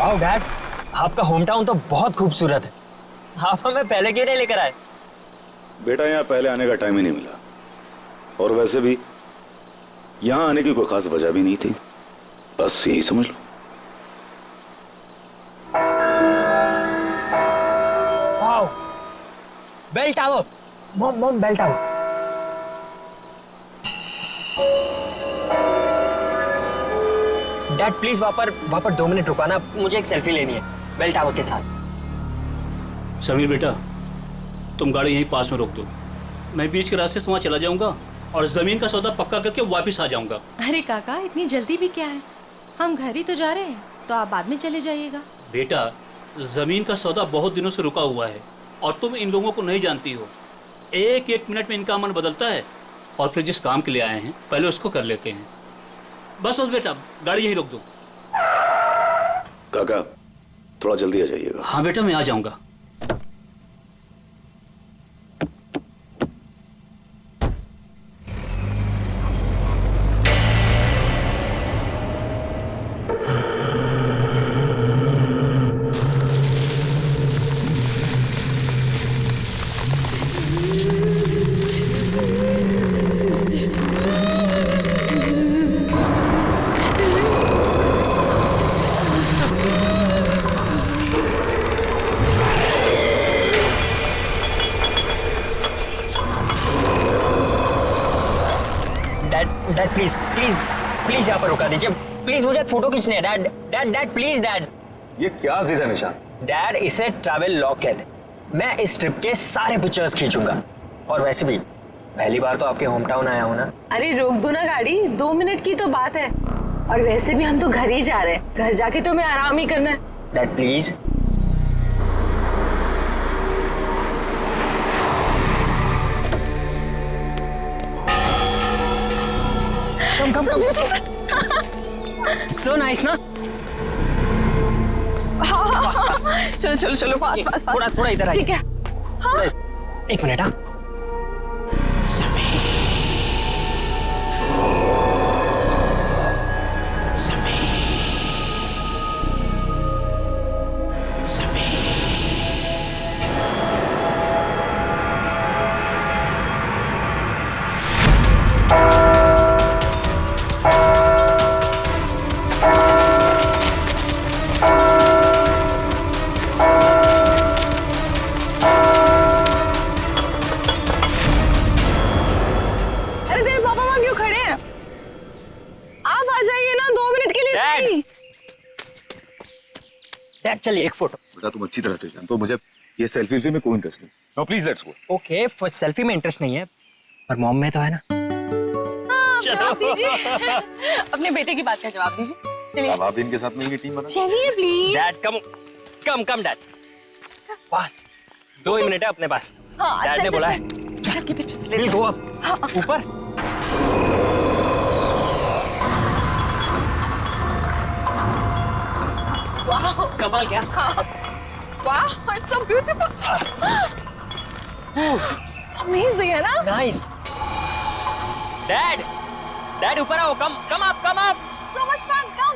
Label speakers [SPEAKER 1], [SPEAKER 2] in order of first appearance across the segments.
[SPEAKER 1] Wow dad, आपका home town तो बहुत खूबसूरत है। आप हमें पहले क्यों नहीं लेकर आए?
[SPEAKER 2] बेटा यहाँ पहले आने का टाइम ही नहीं मिला, और वैसे भी यहाँ आने की कोई खास वजह भी नहीं थी, बस यही समझ लो।
[SPEAKER 1] Wow, bell tower. Mom mom, bell tower. Dad please वहां पर 2 मिनट रुकाना, मुझे एक सेल्फी लेनी है बेल टावर के साथ।
[SPEAKER 3] समीर बेटा, तुम गाड़ी यहीं पास में रोक दो, मैं बीच के रास्ते से वहाँ चला जाऊंगा और जमीन का सौदा पक्का करके वापस आ जाऊंगा।
[SPEAKER 4] अरे काका, इतनी जल्दी भी क्या है? हम घर ही तो जा रहे हैं, तो आप बाद में चले जाइएगा।
[SPEAKER 3] बेटा, जमीन का सौदा बहुत दिनों से रुका हुआ है और तुम इन लोगों को नहीं जानती हो। एक एक मिनट में इनका मन बदलता है, और फिर जिस काम के लिए आए हैं पहले उसको कर लेते हैं। बस बस बेटा, गाड़ी यहीं रोक दो।
[SPEAKER 2] काका थोड़ा जल्दी आ जाइएगा।
[SPEAKER 3] हाँ बेटा, मैं आ जाऊंगा।
[SPEAKER 1] डैड प्लीज प्लीज प्लीज यहाँ पर रुका दीजिए प्लीज, मुझे एक फोटो खींचनी है। Dad dad dad please dad.
[SPEAKER 2] ये क्या सीधा निशान?
[SPEAKER 1] डैड, इसे ट्रैवल लॉग कहते हैं। मैं इस ट्रिप के सारे पिक्चर्स खींचूंगा, और वैसे भी पहली बार तो आपके होम टाउन आया हूँ ना।
[SPEAKER 4] अरे रोक दो ना गाड़ी, 2 मिनट की तो बात है, और वैसे भी हम तो घर ही जा रहे हैं, घर जाके तो हमें आराम ही करना है।
[SPEAKER 1] Dad please. Come come come. So nice ना?
[SPEAKER 4] चलो चलो चलो, पास पास पास।
[SPEAKER 1] थोड़ा इधर आइए।
[SPEAKER 4] ठीक है। हाँ।
[SPEAKER 1] एक मिनट। हाँ, डैड चलिए एक फोटो।
[SPEAKER 2] बेटा तुम अच्छी तरह से जानते हो मुझे ये सेल्फी में कोई इंटरेस्ट नहीं। No please let's go.
[SPEAKER 1] Okay, first selfie में इंटरेस्ट नहीं है, पर मॉम में तो है ना।
[SPEAKER 4] जवाब दीजिए। अपने बेटे की बात का जवाब दीजिए। चलिए।
[SPEAKER 2] अब आप इनके साथ मिलकर टीम बना।
[SPEAKER 4] चलिए please.
[SPEAKER 1] Dad come come come dad, fast. 2 he minute है अपने पास। डैड ने बोला है।
[SPEAKER 4] के पीछे से
[SPEAKER 1] विल गो अप, ऊपर। संभाल क्या?
[SPEAKER 4] वाह, इट्स सो ब्यूटीफुल। अमेजिंग है ना?
[SPEAKER 1] नाइस। डैड डैड ऊपर आओ, कम कम आप, कम आप।
[SPEAKER 4] सो मच फन, कम।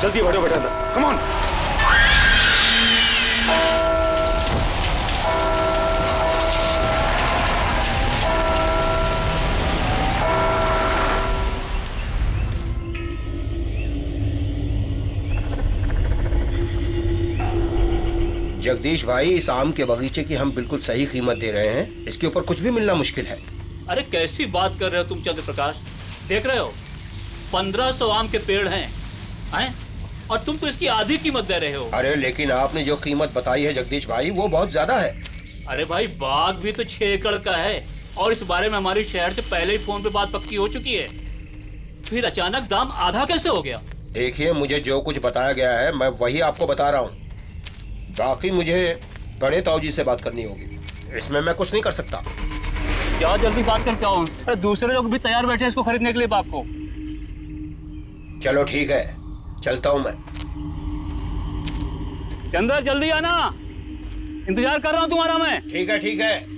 [SPEAKER 2] जल्दी बैठो बेटा, कम ऑन।
[SPEAKER 5] जगदीश भाई, इस आम के बगीचे की हम बिल्कुल सही कीमत दे रहे हैं, इसके ऊपर कुछ भी मिलना मुश्किल है।
[SPEAKER 3] अरे कैसी बात कर रहे हो तुम चंद्र प्रकाश, देख रहे हो 1500 आम के पेड़ हैं, और तुम तो इसकी आधी कीमत दे रहे हो।
[SPEAKER 5] अरे लेकिन आपने जो कीमत बताई है जगदीश भाई वो बहुत ज्यादा है।
[SPEAKER 3] अरे भाई बाग भी तो 6 एकड़ का है और इस बारे में हमारी शहर से पहले ही फोन पे बात पक्की हो चुकी है, फिर अचानक दाम आधा कैसे हो गया?
[SPEAKER 5] देखिए मुझे जो कुछ बताया गया है मैं वही आपको बता रहा हूँ, बाकी मुझे बड़े ताऊजी से बात करनी होगी, इसमें मैं कुछ नहीं कर सकता।
[SPEAKER 3] क्या जल्दी बात करके आओ, अरे दूसरे लोग भी तैयार बैठे हैं इसको खरीदने के लिए बाग को।
[SPEAKER 5] चलो ठीक है, चलता हूँ मैं।
[SPEAKER 3] चंदर जल्दी आना, इंतजार कर रहा हूँ तुम्हारा मैं।
[SPEAKER 5] ठीक है ठीक है।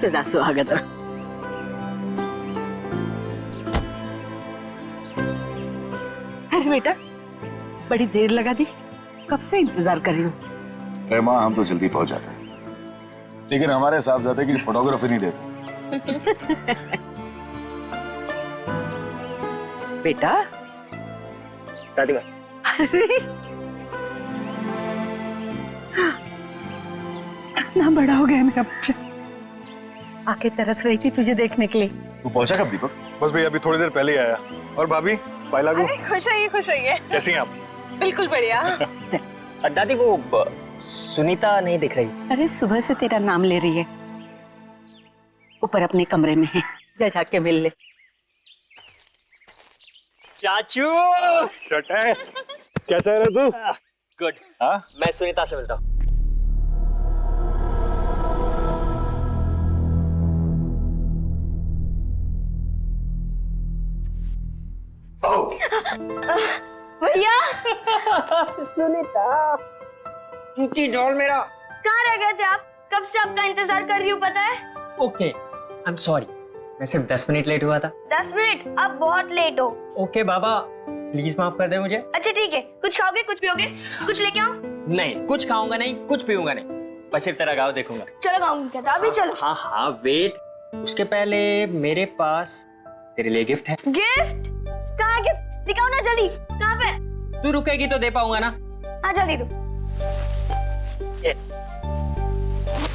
[SPEAKER 6] सदा स्वागत। अरे बेटा बड़ी देर लगा दी, कब से इंतजार कर रही हूँ।
[SPEAKER 2] अरे माँ हम तो जल्दी पहुंच जाते हैं, लेकिन हमारे साहबजादे की फोटोग्राफी नहीं देते।
[SPEAKER 6] बेटा
[SPEAKER 1] दादी माँ,
[SPEAKER 6] अरे कितना बड़ा हो गया मेरा बच्चा, आके तरस रही थी तुझे देखने के लिए।
[SPEAKER 2] तू पहुंचा कब दीपक?
[SPEAKER 7] बस भैया अभी थोड़ी देर पहले ही आया। और भाभी पायला को
[SPEAKER 4] खुश होइए।
[SPEAKER 7] कैसी हैं आप?
[SPEAKER 4] बिल्कुल बढ़िया।
[SPEAKER 1] दादी वो सुनीता नहीं दिख रही।
[SPEAKER 6] अरे सुबह से तेरा नाम ले रही है, ऊपर अपने कमरे में है, जा जाके मिल ले।
[SPEAKER 1] चाचू
[SPEAKER 7] शट है। कैसा है रे तू?
[SPEAKER 1] गुड।
[SPEAKER 7] हाँ
[SPEAKER 1] मैं सुनीता से मिलता हूँ।
[SPEAKER 8] भैया
[SPEAKER 1] चूची डॉल मेरा।
[SPEAKER 8] कहाँ रह गए थे आप? कब से आपका इंतजार कर रही हूँ पता है।
[SPEAKER 1] ओके आई एम सॉरी, मैं सिर्फ 10 मिनट लेट हुआ था।
[SPEAKER 8] 10 मिनट? आप बहुत लेट हो।
[SPEAKER 1] ओके बाबा प्लीज माफ कर दे मुझे।
[SPEAKER 8] अच्छा ठीक है, कुछ खाओगे कुछ पियोगे? कुछ लेके आओ?
[SPEAKER 1] नहीं कुछ खाऊंगा नहीं, कुछ पीऊंगा नहीं, बस सिर्फ तेरा गाँव देखूंगा।
[SPEAKER 8] चलो खाऊंगी क्या? अभी चलो।
[SPEAKER 1] हाँ हाँ वेट, उसके पहले मेरे पास तेरे लिए गिफ्ट है।
[SPEAKER 8] गिफ्ट? कहाँ है गिफ्ट? दिखाओ ना जल्दी, कहाँ पे?
[SPEAKER 1] तू रुकेगी तो दे पाऊंगा ना।
[SPEAKER 8] हाँ जल्दी दो।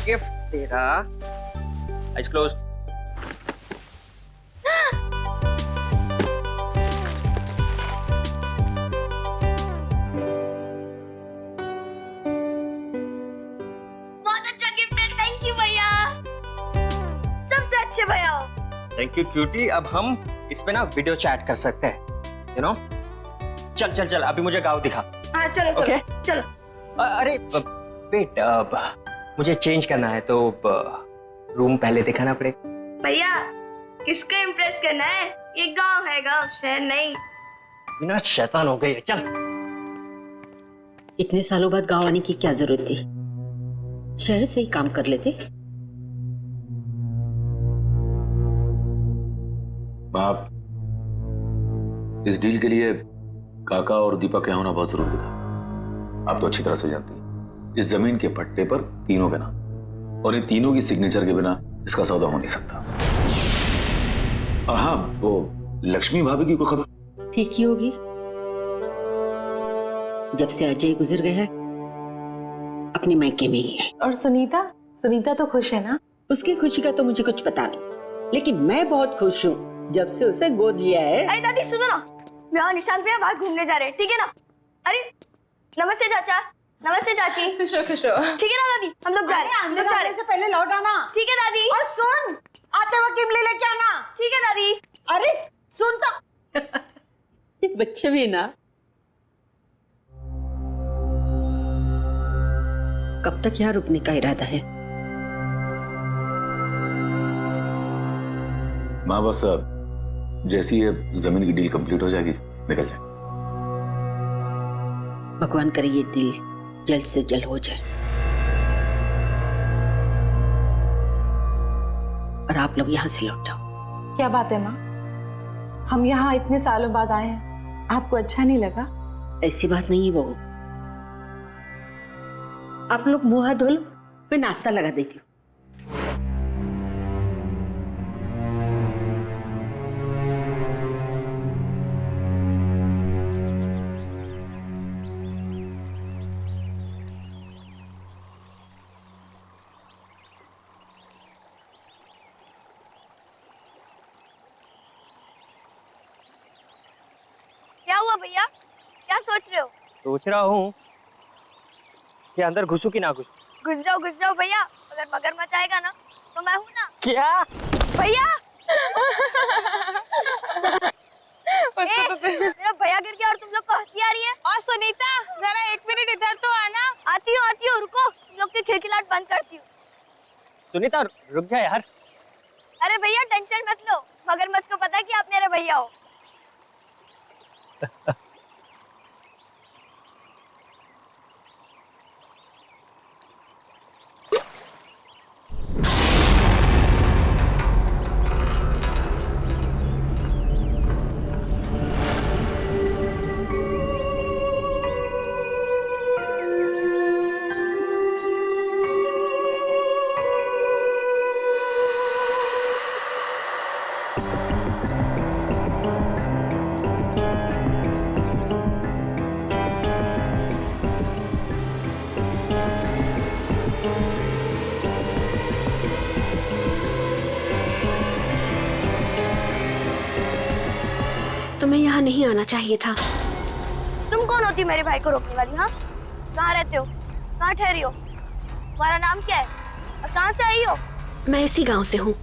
[SPEAKER 1] गिफ्ट तेरा। Eyes closed.
[SPEAKER 8] बहुत अच्छा गिफ्ट है, थैंक यू भैया, सबसे अच्छे भैया हो।
[SPEAKER 1] Thank you cutie. अब हम इस पे ना वीडियो चैट कर सकते हैं, यू नो। चल चल चल अभी मुझे गाँव दिखा।
[SPEAKER 8] हाँ चलो चलो
[SPEAKER 1] Okay.
[SPEAKER 8] चलो।
[SPEAKER 1] अरे वेट, मुझे चेंज करना है तो रूम पहले दिखाना पड़ेगा।
[SPEAKER 8] भैया किसको इम्प्रेस करना है? ये गांव है, गांव शहर नहीं।
[SPEAKER 1] बिना शैतान हो गई है, चल।
[SPEAKER 6] इतने सालों बाद गांव आने की क्या जरूरत थी, शहर से ही काम कर लेते।
[SPEAKER 2] आप इस डील के लिए काका और दीपक के होना बहुत जरूरी था। आप तो अच्छी तरह से जानती हैं इस जमीन के पट्टे पर तीनों के नाम और इन तीनों की सिग्नेचर के बिना इसका सौदा हो नहीं सकता। और हाँ, वो लक्ष्मी भाभी की कोई खबर?
[SPEAKER 6] ठीक ही होगी। जब से अजय गुजर गया है अपने मायके में ही है।
[SPEAKER 4] और सुनीता सुनीता तो खुश है ना?
[SPEAKER 6] उसकी खुशी का तो मुझे कुछ पता नहीं, लेकिन मैं बहुत खुश हूँ जब से उसे गोद लिया है।
[SPEAKER 8] अरे दादी सुनो ना, मैं और निशांत भैया बाहर घूमने जा रहे हैं, ठीक है ना? अरे नमस्ते चाचा, नमस्ते चाची।
[SPEAKER 4] खुश हो
[SPEAKER 8] ठीक है ना दादी, हम लोग जा रहे हैं, हम लोग जा रहे हैं।
[SPEAKER 6] से पहले लौट आना।
[SPEAKER 8] ठीक है दादी।
[SPEAKER 6] और सुन, आते वक्त इमली लेके आना।
[SPEAKER 8] ठीक है दादी।
[SPEAKER 6] अरे सुन तो ये बच्चे भी ना कब तक यहाँ रुकने का इरादा है?
[SPEAKER 2] माँ बस जैसी ये जमीन की डील कंप्लीट हो जाएगी निकल जाए।
[SPEAKER 6] भगवान करे ये डील जल्द से जल्द हो जाए और आप लोग यहाँ से लौट जाओ।
[SPEAKER 4] क्या बात है माँ, हम यहाँ इतने सालों बाद आए हैं, आपको अच्छा नहीं लगा?
[SPEAKER 6] ऐसी बात नहीं है बहू, आप लोग मुंह हाथ धो लो, मैं नाश्ता लगा देती हूँ।
[SPEAKER 8] क्या हुआ भैया, क्या सोच रहे हो?
[SPEAKER 1] सोच रहा हूँ कि अंदर घुसूं कि ना घुसूं।
[SPEAKER 8] घुस जाओ भैया, अगर मगरमच्छ आएगा ना तो मैं हूँ ना।
[SPEAKER 1] क्या
[SPEAKER 8] भैया मेरा भैया गिर गया और तुम लोग को हंसी आ रही है। और सुनीता जरा 1 मिनट इधर तो आना। आती हूँ रुको, तुम लोग की खिलखिलाहट बंद करती हूँ।
[SPEAKER 1] सुनीता रुक जा यार।
[SPEAKER 8] अरे भैया टेंशन मत लो, मगरमच्छ को पता है कि आप मेरे भैया हो।
[SPEAKER 9] तुम्हें यहाँ नहीं आना चाहिए था।
[SPEAKER 8] तुम कौन होती मेरे भाई को रोकने वाली? हाँ, कहाँ रहते हो, कहाँ ठहरी हो, तुम्हारा नाम क्या है और कहाँ से आई हो?
[SPEAKER 9] मैं इसी गांव से हूँ।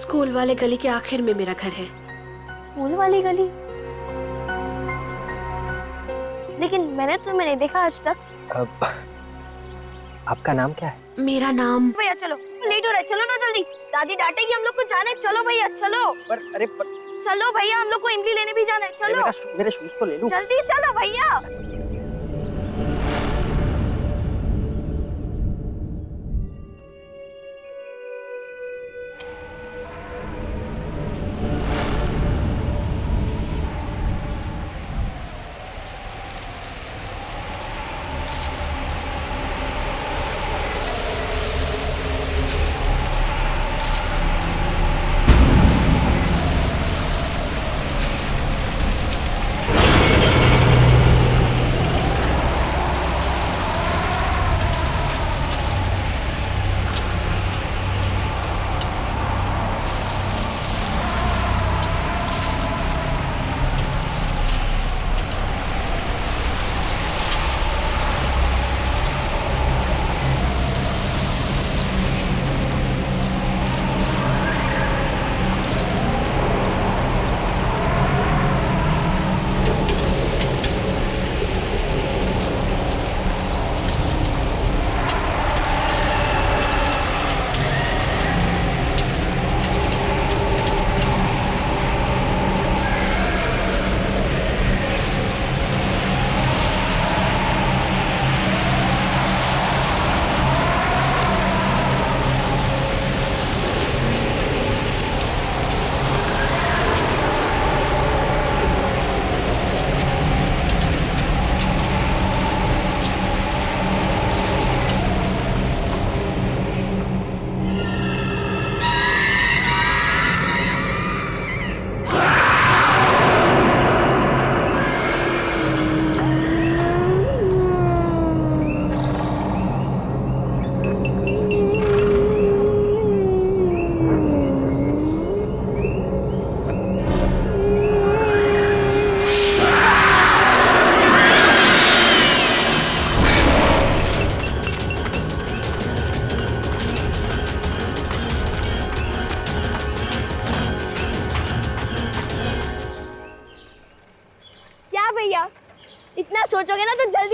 [SPEAKER 9] स्कूल वाले गली के आखिर में मेरा घर है।
[SPEAKER 8] स्कूल वाली गली? लेकिन मैंने तुम्हें नहीं देखा आज तक।
[SPEAKER 1] आपका नाम क्या है?
[SPEAKER 9] मेरा नाम।
[SPEAKER 8] भैया चलो, लेट हो रहा है, चलो ना जल्दी, दादी डांटेगी हम लोग को। जाने चलो भैया, चलो। चलो भैया, हम लोग को इमली लेने भी जाना है, चलो।
[SPEAKER 1] मेरे शूज तो ले लूं।
[SPEAKER 8] जल्दी चलो भैया।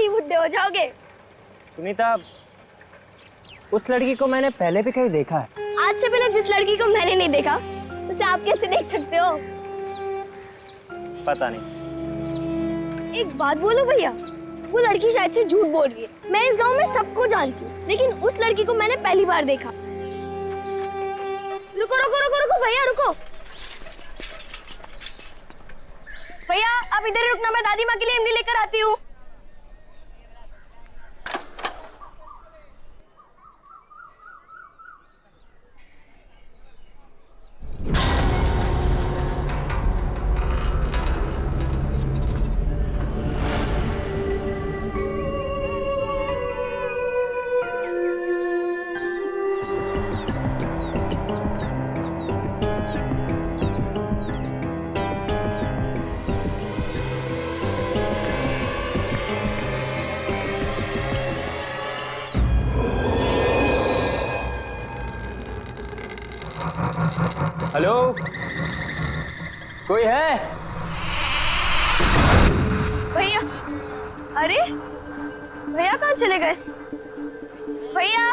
[SPEAKER 8] ही बुढ़े हो जाओगे।
[SPEAKER 1] सुनीता, उस लड़की को मैंने पहले भी कहीं देखा है।
[SPEAKER 8] आज से पहले जिस लड़की को मैंने नहीं देखा उसे आप कैसे देख सकते हो?
[SPEAKER 1] पता नहीं।
[SPEAKER 8] एक बात बोलो भैया, वो लड़की शायद से झूठ बोल रही है। मैं इस गांव में सबको जानती हूँ, लेकिन उस लड़की को मैंने पहली बार देखा। रुको रुको रुको रुको भैया रुको। भैया आप इधर ही रुकना, मैं दादी माँ के लिए इमली लेकर आती हूँ।
[SPEAKER 1] हेलो, कोई है?
[SPEAKER 8] भैया, अरे भैया कहाँ चले गए? भैया,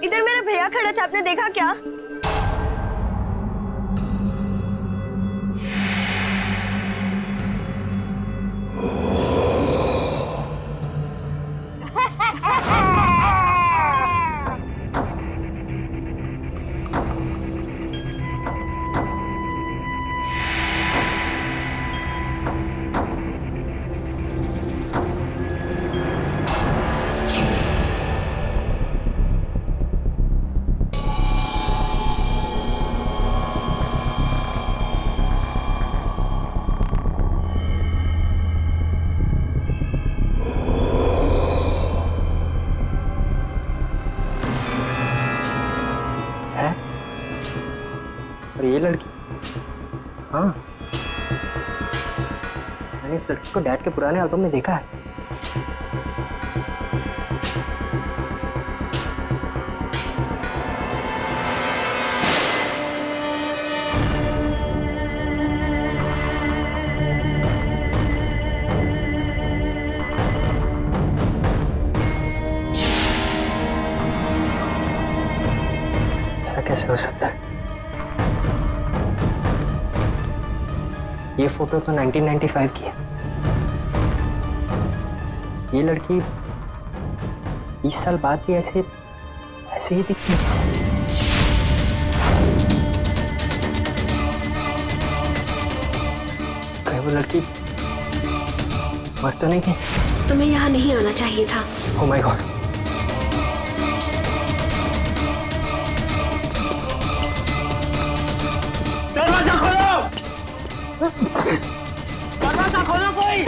[SPEAKER 8] इधर मेरे भैया खड़े थे, आपने देखा क्या?
[SPEAKER 1] और ये लड़की? हाँ, मैंने इस लड़की को डैड के पुराने एल्बम में देखा है। ऐसा कैसे हो सकता है? ये फोटो तो 1995 की है। ये लड़की 20 साल बाद भी ऐसे ही दिखती है। कहीं वो लड़की मर तो नहीं गई?
[SPEAKER 9] तुम्हें यहाँ नहीं आना चाहिए था।
[SPEAKER 1] Oh my God. दरवाजा खोलो! दरवाजा खोलो कोई!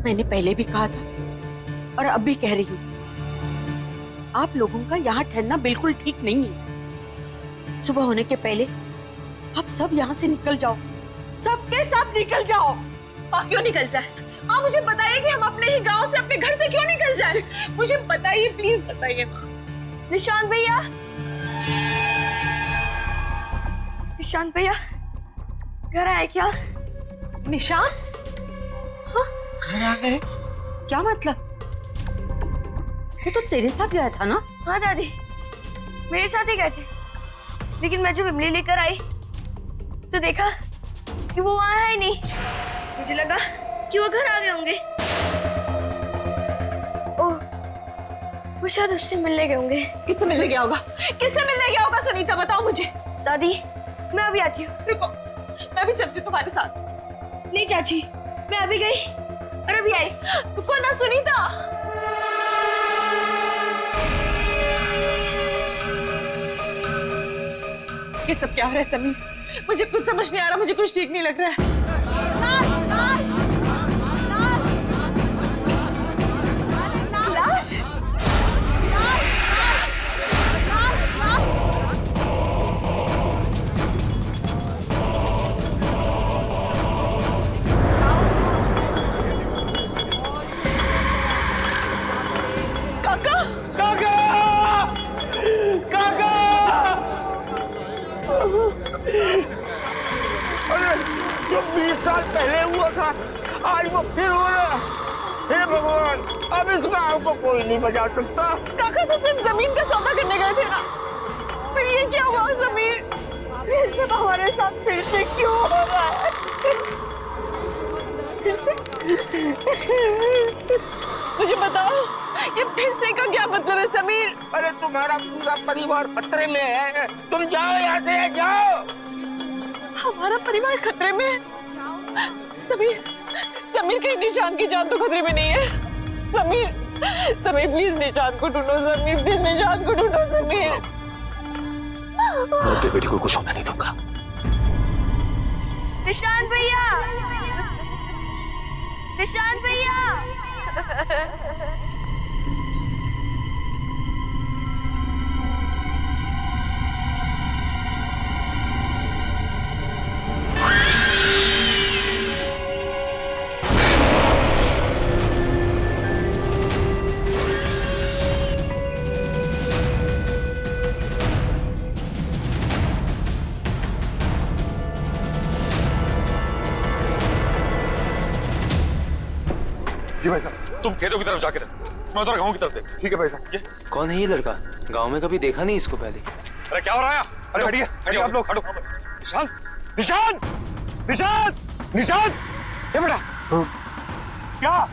[SPEAKER 6] मैंने पहले भी कहा था और अब भी कह रही हूँ, आप लोगों का यहाँ ठहरना बिल्कुल ठीक नहीं है। सुबह होने के पहले आप सब यहाँ से निकल जाओ, सबके सब निकल जाओ।
[SPEAKER 4] माँ क्यों निकल जाए? माँ मुझे बताइए कि हम अपने ही गांव से, अपने घर से क्यों निकल जाए? मुझे बताइए, प्लीज बताइए माँ।
[SPEAKER 8] निशांत भैया, निशांत भैया घर आए क्या?
[SPEAKER 4] निशांत?
[SPEAKER 6] घर आ गए? क्या मतलब? वो तो तेरे साथ गया था ना?
[SPEAKER 8] हाँ दादी, मेरे साथ ही गए थे, लेकिन मैं जब इमली लेकर आई तो देखा कि वो वहां है ही नहीं। मुझे लगा कि वो घर आ गए होंगे। ओह, वो शायद उससे मिलने गए होंगे।
[SPEAKER 4] किससे मिलने गया होगा? किससे मिलने गया होगा? सुनीता बताओ मुझे।
[SPEAKER 8] दादी मैं अभी आती हूँ।
[SPEAKER 4] रुको, मैं भी चलती हूँ तुम्हारे साथ।
[SPEAKER 8] नहीं चाची, मैं अभी गई और अभी आई।
[SPEAKER 4] रुको ना सुनीता। ये सब क्या हो रहा है समीर? मुझे कुछ समझ नहीं आ रहा, मुझे कुछ ठीक नहीं लग रहा है। लाश? काका!
[SPEAKER 5] काका! काका! अरे जो 20 साल पहले हुआ था आज वो फिर हो रहा है। हे भगवान, अब इस गांव को कोई नहीं बचा सकता।
[SPEAKER 4] काका तो सिर्फ जमीन का सौदा करने गए थे ना, फिर ये क्या हुआ समीर? ये सब हमारे साथ फिर से क्यों हो रहा है? फिर से? मुझे बताओ, ये फिर से का क्या मतलब है समीर?
[SPEAKER 5] अरे तुम्हारा पूरा परिवार खतरे में है, तुम जाओ यहाँ से, जाओ।
[SPEAKER 4] हमारा परिवार खतरे में है? समीर, समीर कहीं निशान की जान तो खतरे में नहीं है? समीर, समीर प्लीज निशान को ढूंढो, समीर प्लीज निशान को ढूंढो समीर।
[SPEAKER 1] मैं अपनी बेटी को कुछ होने नहीं दूंगा।
[SPEAKER 8] निशांत भैया, निशांत भैया।
[SPEAKER 7] जी भाई साहब, तुम खेतों की तरफ जाके रहो, मैं उधर गाँव की तरफ देख। ठीक है भाई साहब। ये
[SPEAKER 10] कौन है ये लड़का? गांव में कभी देखा नहीं इसको पहले।
[SPEAKER 7] अरे क्या हो रहा है? अरे हटिए, हटिए आप लोग, हटो। निशांत, निशांत, निशांत, निशांत, ये बेटा क्या?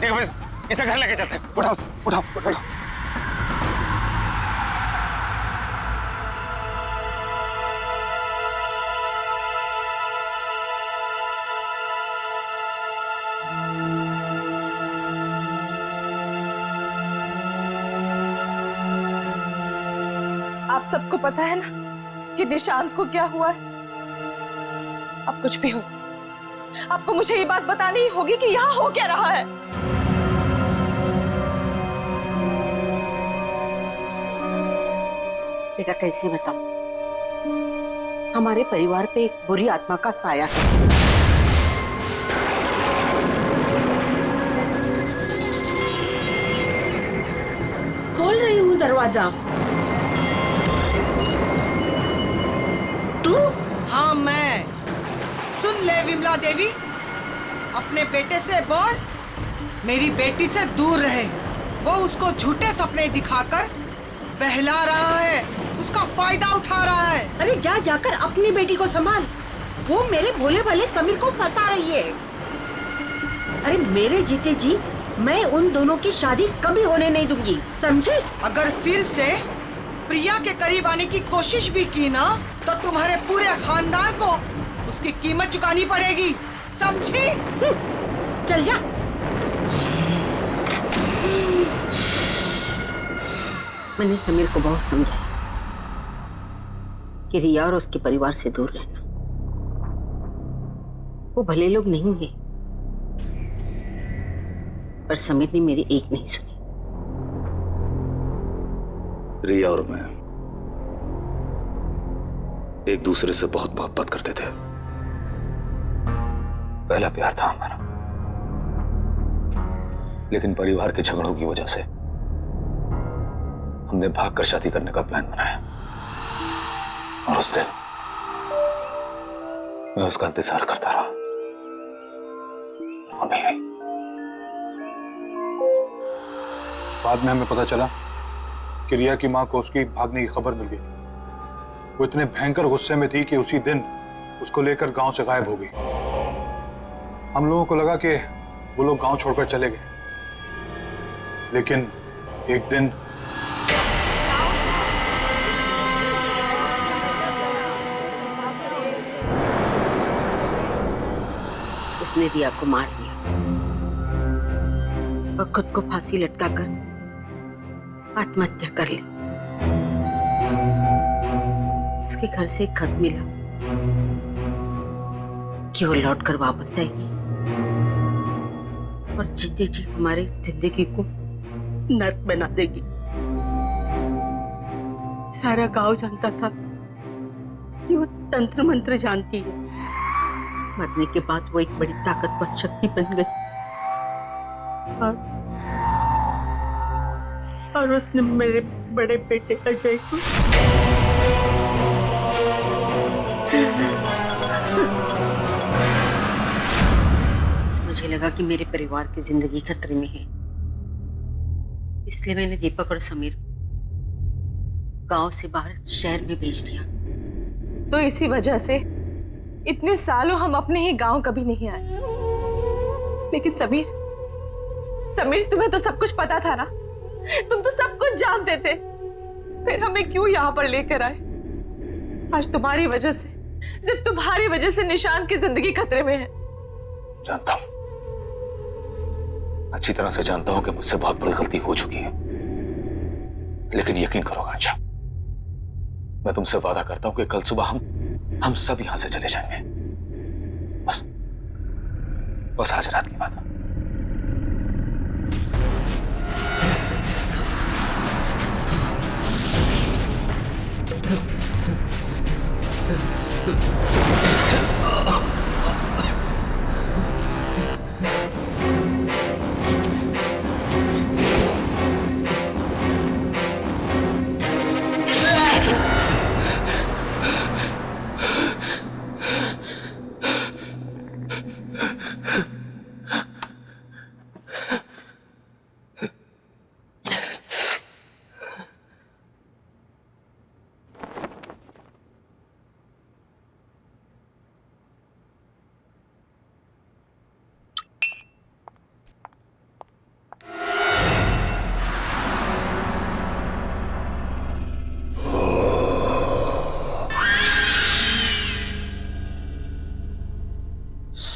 [SPEAKER 7] देखो भाई, इसे घर लेके चलते हैं। उठाओ, उठाओ, उठाओ।
[SPEAKER 4] आप सबको पता है ना कि निशांत को क्या हुआ है? अब कुछ भी हो, आपको मुझे ये बात बतानी होगी कि यहाँ हो क्या रहा है।
[SPEAKER 6] बेटा कैसे बताऊं? हमारे परिवार पे एक बुरी आत्मा का साया है। खोल रही हूँ दरवाजा। तू?
[SPEAKER 11] हाँ मैं। सुन ले विमला देवी, अपने बेटे से बोल मेरी बेटी से दूर रहे। वो उसको झूठे सपने दिखाकर बहला रहा है, उसका फायदा उठा रहा है।
[SPEAKER 6] अरे जा जाकर अपनी बेटी को संभाल, वो मेरे भोले भाले समीर को फंसा रही है। अरे मेरे जीते जी मैं उन दोनों की शादी कभी होने नहीं दूंगी, समझे?
[SPEAKER 11] अगर फिर से प्रिया के करीब आने की कोशिश भी की ना तो तुम्हारे पूरे खानदान को उसकी कीमत चुकानी पड़ेगी, समझी?
[SPEAKER 6] चल जा। मैंने समीर को बहुत समझाया कि रिया और उसके परिवार से दूर रहना। वो भले लोग नहीं है, पर समीर ने मेरी एक नहीं सुनी।
[SPEAKER 2] रिया और मैं एक दूसरे से बहुत मोहब्बत करते थे। पहला प्यार था हमारा, लेकिन परिवार के झगड़ों की वजह से हमने भागकर शादी करने का प्लान बनाया। और उस दिन मैं उसका इंतजार करता रहा और नहीं हुई।
[SPEAKER 7] बाद में हमें पता चला कि रिया की मां को उसकी भागने की खबर मिल गई। वो इतने भयंकर गुस्से में थी कि उसी दिन उसको लेकर गांव से गायब हो गई। हम लोगों को लगा कि वो लोग गांव छोड़कर चले गए, लेकिन एक दिन
[SPEAKER 6] उसने रिया को मार दिया और खुद को फांसी लटकाकर आत्महत्या कर ली। उसके घर से एक खत मिला कि वो लौट कर वापस आएगी और जीते जी हमारी जिंदगी को नर्क बना देगी। सारा गांव जानता था कि वो तंत्र मंत्र जानती है। मरने के बाद वो एक बड़ी ताकतवर शक्ति बन गई और उसने मेरे बड़े बेटे अजय को मुझे लगा कि मेरे परिवार की जिंदगी खतरे में है, इसलिए मैंने दीपक और समीर गांव से बाहर शहर में भेज दिया।
[SPEAKER 4] तो इसी वजह से इतने सालों हम अपने ही गांव कभी नहीं आए। लेकिन समीर तुम्हें तो सब कुछ पता था ना, तुम तो सब कुछ जानते थे, फिर हमें क्यों यहाँ पर लेकर आए? आज तुम्हारी वजह से, सिर्फ तुम्हारी वजह से निशांत की जिंदगी खतरे में है।
[SPEAKER 2] जानता हूं, अच्छी तरह से जानता हूं कि मुझसे बहुत बड़ी गलती हो चुकी है, लेकिन यकीन करो आकांक्षा, मैं तुमसे वादा करता हूं कि कल सुबह हम सब यहां से चले जाएंगे। बस आज रात की बात है।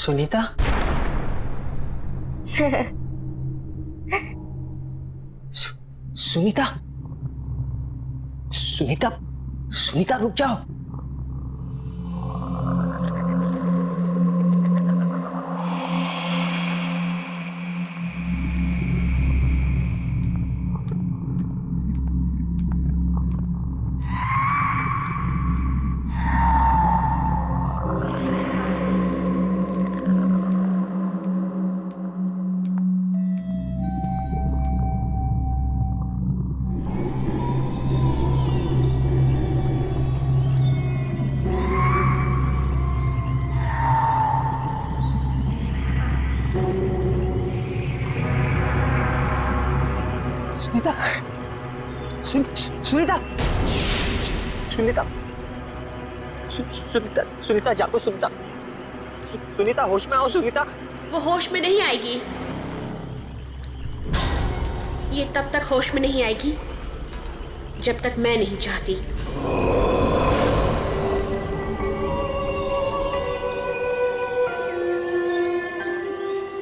[SPEAKER 1] सुनीता? सुनीता? सुनीता? सुनीता रुक जाओ। सुनीता, सुनीता, सुनीता, सुनीता, सुनीता जागो, सुनीता, सुनीता होश में आओ, सुनीता।
[SPEAKER 9] वो होश में नहीं आएगी। ये तब तक होश में नहीं आएगी जब तक मैं नहीं चाहती।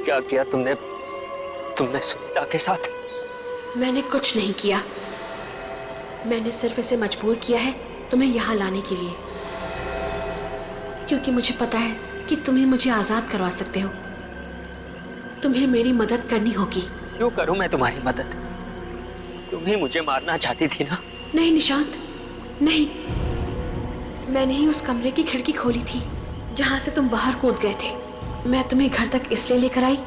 [SPEAKER 1] क्या किया तुमने सुनीता के साथ?
[SPEAKER 9] मैंने कुछ नहीं किया। मैंने सिर्फ इसे मजबूर किया है तुम्हें यहाँ लाने के लिए, क्योंकि मुझे पता है कि तुम ही मुझे आजाद करवा सकते हो। तुम्हें मेरी मदद करनी होगी।
[SPEAKER 1] क्यों करूं मैं तुम्हारी मदद? तुम ही मुझे मारना चाहती थी ना?
[SPEAKER 9] नहीं निशांत, नहीं। मैंने ही उस कमरे की खिड़की खोली थी जहां से तुम बाहर कूद गए थे। मैं तुम्हें घर तक इसलिए लेकर आई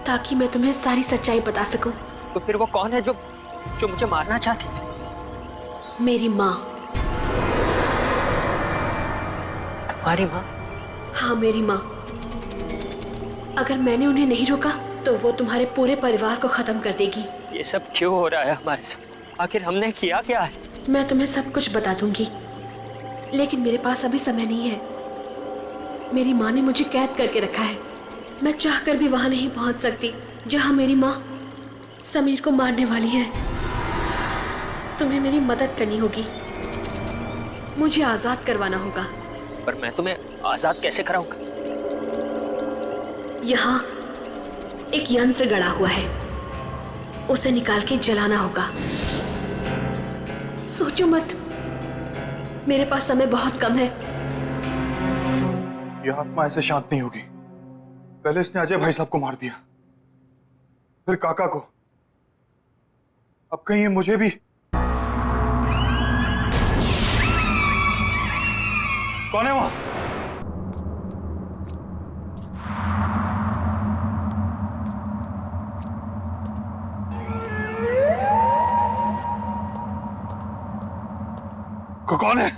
[SPEAKER 9] ताकि मैं तुम्हें सारी सच्चाई बता सकूं।
[SPEAKER 1] तो फिर वो कौन है जो मुझे मारना चाहती है?
[SPEAKER 9] मेरी माँ।
[SPEAKER 1] तुम्हारी माँ?
[SPEAKER 9] हाँ, मेरी माँ। अगर मैंने उन्हें नहीं रोका तो वो तुम्हारे पूरे परिवार को खत्म कर देगी।
[SPEAKER 1] ये सब क्यों हो रहा है हमारे साथ? आखिर हमने किया क्या है?
[SPEAKER 9] मैं तुम्हें सब कुछ बता दूंगी, लेकिन मेरे पास अभी समय नहीं है। मेरी माँ ने मुझे कैद करके रखा है। मैं चाहकर भी वहां नहीं पहुंच सकती जहां मेरी माँ समीर को मारने वाली है। तुम्हें मेरी मदद करनी होगी, मुझे आजाद करवाना होगा।
[SPEAKER 1] पर मैं तुम्हें आजाद कैसे कराऊंगा?
[SPEAKER 9] यहाँ एक यंत्र गड़ा हुआ है, उसे निकाल के जलाना होगा। सोचो मत, मेरे पास समय बहुत कम है।
[SPEAKER 7] यह आत्मा ऐसे शांत नहीं होगी। पहले इसने अजय भाई साहब को मार दिया, फिर काका को, अब कहीं ये मुझे भी। कौन है वहां? कौन है?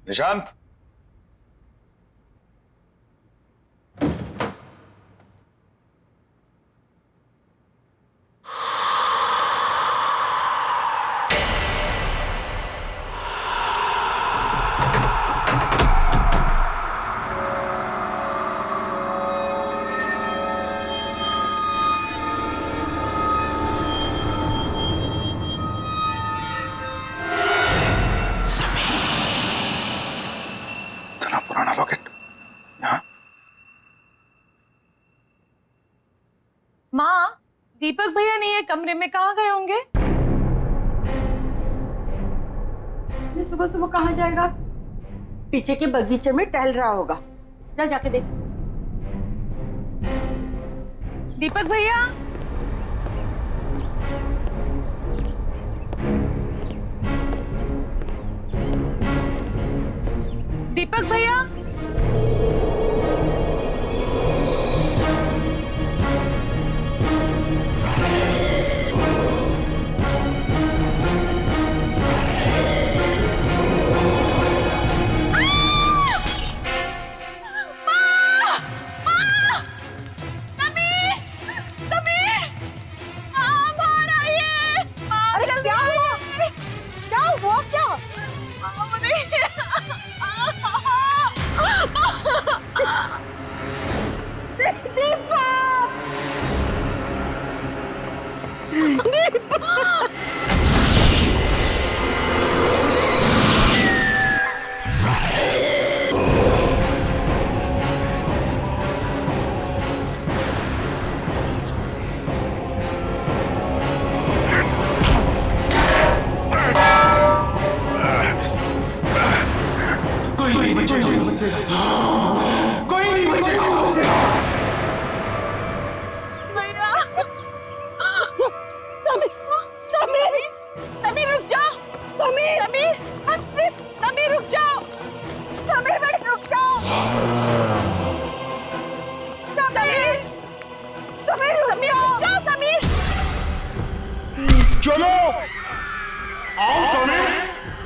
[SPEAKER 2] निशांत,
[SPEAKER 7] पुराना लॉकेट यहाँ।
[SPEAKER 4] माँ, दीपक भैया नहीं है कमरे में, कहाँ गए होंगे?
[SPEAKER 6] ये सुबह सुबह कहाँ जाएगा? पीछे के बगीचे में टहल रहा होगा, जा जाके देख।
[SPEAKER 4] दीपक भैया, दीपक भैया,
[SPEAKER 12] चलो आओ समीर,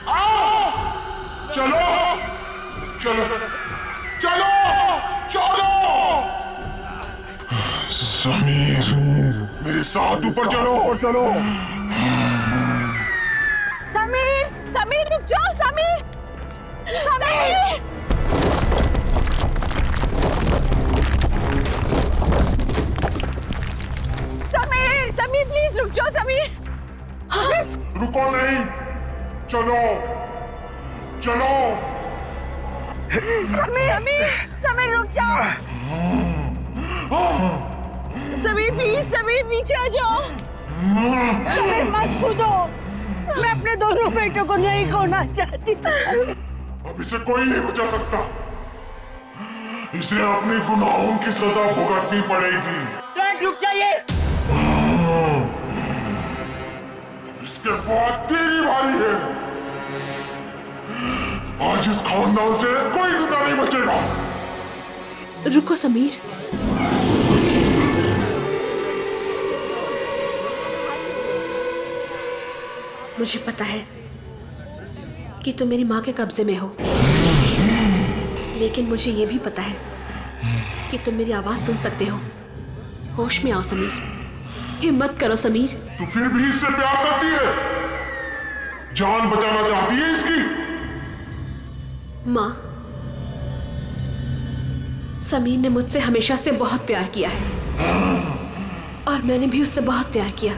[SPEAKER 12] आओ, चलो चलो चलो चलो समीर, मेरे साथ ऊपर चलो चलो।
[SPEAKER 4] समीर, समीर रुक जाओ, समीर, समीर, समीर, समीर प्लीज रुक जाओ, समीर।
[SPEAKER 12] रुको नहीं, चलो चलो।
[SPEAKER 4] समीर, समीर, समीर रुक जाओ। समीर प्लीज, समीर नीचे आ जाओ।
[SPEAKER 6] समीर मत कूदो, मैं अपने दोनों बेटों को नहीं खोना चाहती।
[SPEAKER 12] अब इसे कोई नहीं बचा सकता, इसे अपने गुनाहों की सजा भुगतनी पड़ेगी।
[SPEAKER 6] रुक जाइए।
[SPEAKER 12] इसके बाद तेरी बारी है। आज इस खानदान से कोई जिंदा नहीं बचेगा।
[SPEAKER 9] रुको समीर, मुझे पता है कि तुम मेरी माँ के कब्जे में हो, लेकिन मुझे ये भी पता है कि तुम मेरी आवाज सुन सकते हो। होश में आओ समीर, हिम्मत करो समीर।
[SPEAKER 12] तू फिर भी इससे प्यार करती है? जान बचाना चाहती है इसकी?
[SPEAKER 9] माँ, समीर ने मुझसे हमेशा से बहुत प्यार किया है और मैंने भी उससे बहुत प्यार किया।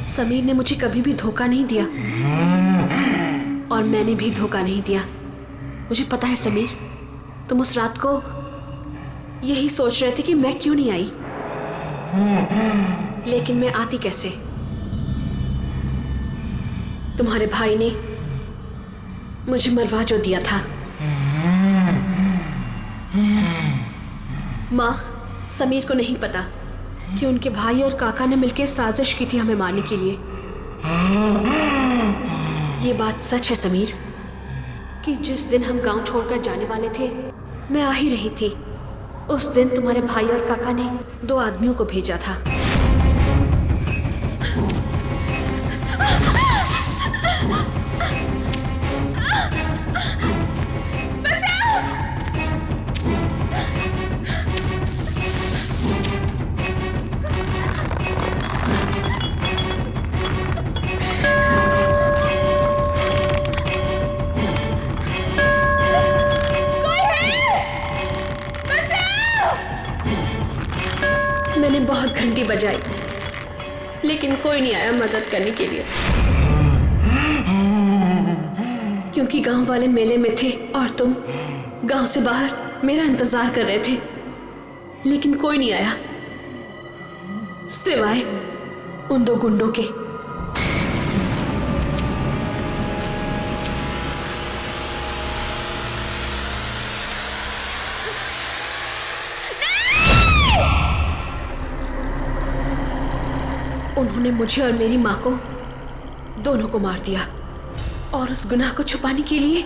[SPEAKER 9] समीर ने मुझे कभी भी धोखा नहीं दिया और मैंने भी धोखा नहीं दिया। मुझे पता है समीर, तुम उस रात को यही सोच रहे थे कि मैं क्यों नहीं आई, लेकिन मैं आती कैसे? तुम्हारे भाई ने मुझे मरवा जो दिया था। माँ, समीर को नहीं पता कि उनके भाई और काका ने मिलकर साजिश की थी हमें मारने के लिए। ये बात सच है समीर कि जिस दिन हम गांव छोड़कर जाने वाले थे, मैं आ ही रही थी। उस दिन तुम्हारे भाई और काका ने 2 आदमियों को भेजा था। मैंने बहुत घंटी बजाई, लेकिन कोई नहीं आया मदद करने के लिए, क्योंकि गांव वाले मेले में थे और तुम गांव से बाहर मेरा इंतजार कर रहे थे। लेकिन कोई नहीं आया सिवाय उन 2 गुंडों के। उन्होंने मुझे और मेरी माँ को, दोनों को मार दिया और उस गुनाह को छुपाने के लिए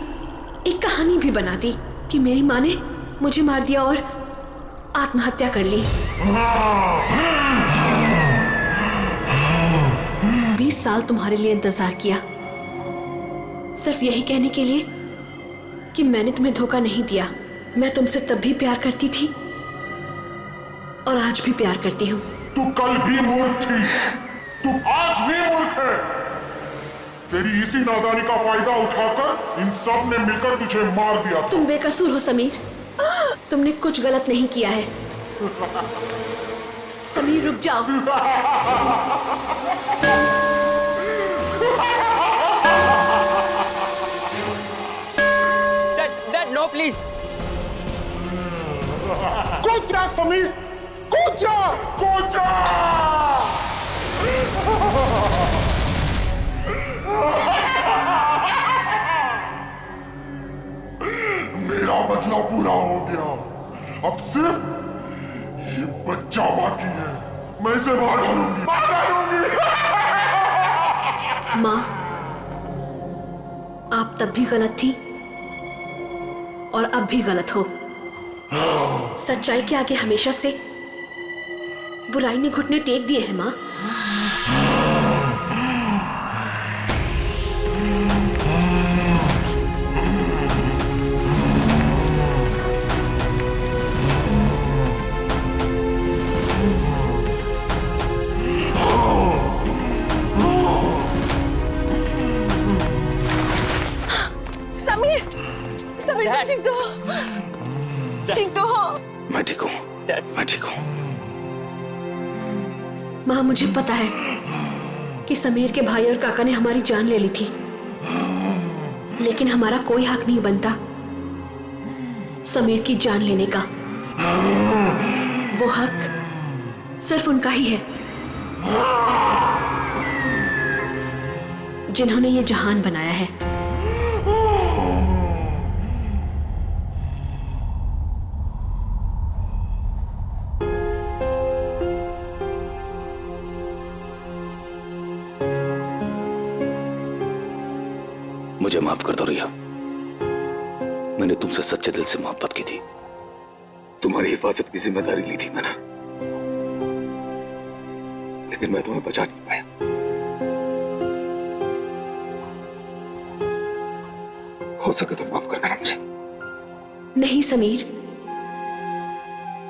[SPEAKER 9] एक कहानी भी बना दी कि मेरी माँ ने मुझे मार दिया और आत्महत्या कर ली। 20 साल तुम्हारे लिए इंतजार किया, सिर्फ यही कहने के लिए कि मैंने तुम्हें धोखा नहीं दिया। मैं तुमसे तब भी प्यार करती थी और आज भी प्यार करती हूँ।
[SPEAKER 12] तू कल भी मूर्ख थी, तू आज भी मूर्ख है। तेरी इसी नादानी का फायदा उठाकर इन सब ने मिलकर तुझे मार दिया था।
[SPEAKER 9] तुम बेकसूर हो समीर, तुमने कुछ गलत नहीं किया है। समीर रुक जाओ।
[SPEAKER 1] Dad no please.
[SPEAKER 12] कूद जा समीर, कूद जा, कूद जा। मेरा बदला पूरा हो गया, अब सिर्फ ये बच्चा बाकी है। मैं इसे मार डालूंगी, मार डालूंगी।
[SPEAKER 9] माँ, आप तब भी गलत थी और अब भी गलत हो। सच्चाई के आगे हमेशा से बुराई ने घुटने टेक दिए हैं माँ।
[SPEAKER 4] समीर, समीर ठीक तो हो? ठीक तो हो?
[SPEAKER 2] मैं ठीक हूँ, मैं ठीक हूँ।
[SPEAKER 9] माँ, मुझे पता है कि समीर के भाई और काका ने हमारी जान ले ली थी, लेकिन हमारा कोई हक नहीं बनता समीर की जान लेने का। वो हक सिर्फ उनका ही है जिन्होंने ये जहान बनाया है।
[SPEAKER 2] मुझे माफ कर दो रिया, मैंने तुमसे सच्चे दिल से मोहब्बत की थी। तुम्हारी हिफाजत की जिम्मेदारी ली थी मैंने, लेकिन मैं तुम्हें बचा नहीं पाया। हो सके तो माफ कर देना मुझे।
[SPEAKER 9] नहीं समीर,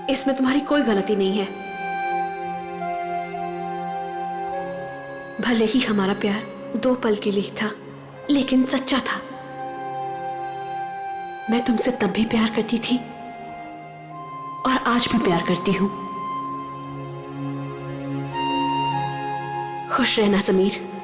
[SPEAKER 9] इसमें तुम्हारी कोई गलती नहीं है। भले ही हमारा प्यार 2 पल के लिए था, लेकिन सच्चा था। मैं तुमसे तब भी प्यार करती थी और आज भी प्यार करती हूं। खुश रहना समीर।